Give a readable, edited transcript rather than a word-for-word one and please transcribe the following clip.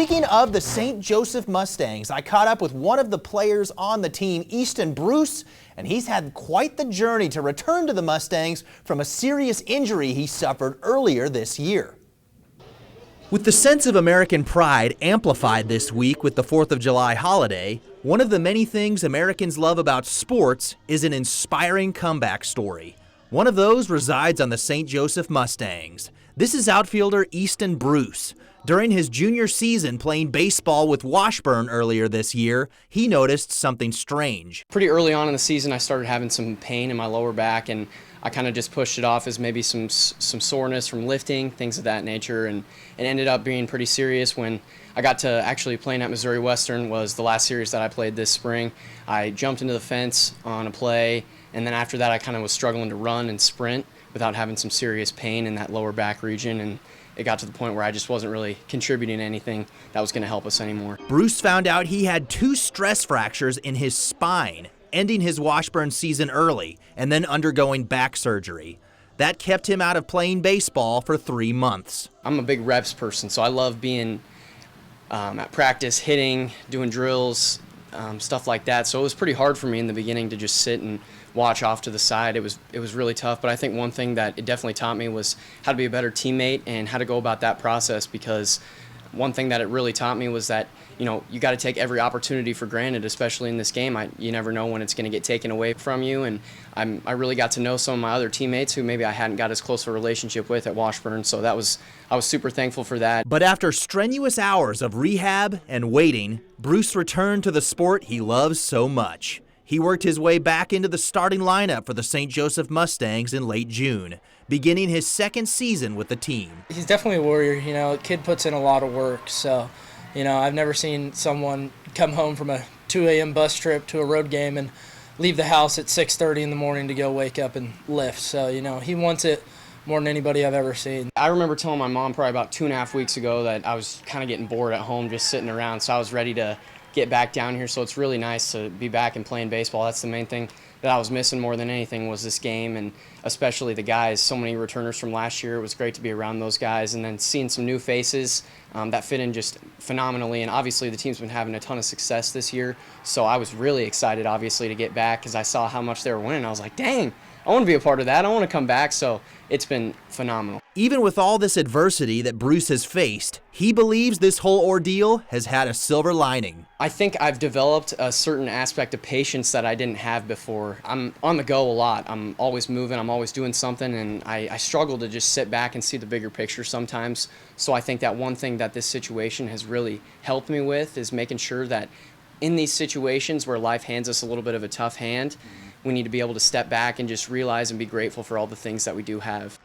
Speaking of the St. Joseph Mustangs, I caught up with one of the players on the team, Easton Bruce, and he's had quite the journey to return to the Mustangs from a serious injury he suffered earlier this year. With the sense of American pride amplified this week with the 4th of July holiday, one of the many things Americans love about sports is an inspiring comeback story. One of those resides on the St. Joseph Mustangs. This is outfielder Easton Bruce. During his junior season playing baseball with Washburn earlier this year, he noticed something strange. Pretty early on in the season, I started having some pain in my lower back, and I kind of just pushed it off as maybe some soreness from lifting, things of that nature, and it ended up being pretty serious when I got to actually playing at Missouri Western. Was the last series that I played this spring. I jumped into the fence on a play, and then after that I kind of was struggling to run and sprint without having some serious pain in that lower back region, and it got to the point where I just wasn't really contributing anything that was going to help us anymore. Bruce found out he had 2 stress fractures in his spine, ending his Washburn season early and then undergoing back surgery. That kept him out of playing baseball for 3 months. I'm a big reps person, so I love being at practice, hitting, doing drills, stuff like that. So it was pretty hard for me in the beginning to just sit and watch off to the side. It was really tough, but I think one thing that it definitely taught me was how to be a better teammate and how to go about that process, because one thing that it really taught me was that, you know, you got to take every opportunity for granted, especially in this game. You never know when it's going to get taken away from you, and I really got to know some of my other teammates who maybe I hadn't got as close a relationship with at Washburn, so I was super thankful for that. But after strenuous hours of rehab and waiting, Bruce returned to the sport he loves so much. He worked his way back into the starting lineup for the St. Joseph Mustangs in late June, beginning his 2nd season with the team. He's definitely a warrior. You know, the kid puts in a lot of work. So, you know, I've never seen someone come home from a 2 a.m. bus trip to a road game and leave the house at 6:30 in the morning to go wake up and lift. So, you know, he wants it more than anybody I've ever seen. I remember telling my mom probably about 2.5 weeks ago that I was kind of getting bored at home just sitting around, so I was ready to get back down here. So it's really nice to be back and playing baseball. That's the main thing that I was missing more than anything, was this game, and especially the guys. So many returners from last year. It was great to be around those guys, and then seeing some new faces that fit in just phenomenally. And obviously the team's been having a ton of success this year, so I was really excited obviously to get back because I saw how much they were winning. I was like, dang, I want to be a part of that. I want to come back. So it's been phenomenal. Even with all this adversity that Bruce has faced, he believes this whole ordeal has had a silver lining. I think I've developed a certain aspect of patience that I didn't have before. I'm on the go a lot. I'm always moving. I'm always doing something, and I struggle to just sit back and see the bigger picture sometimes. So I think that one thing that this situation has really helped me with is making sure that in these situations where life hands us a little bit of a tough hand, we need to be able to step back and just realize and be grateful for all the things that we do have.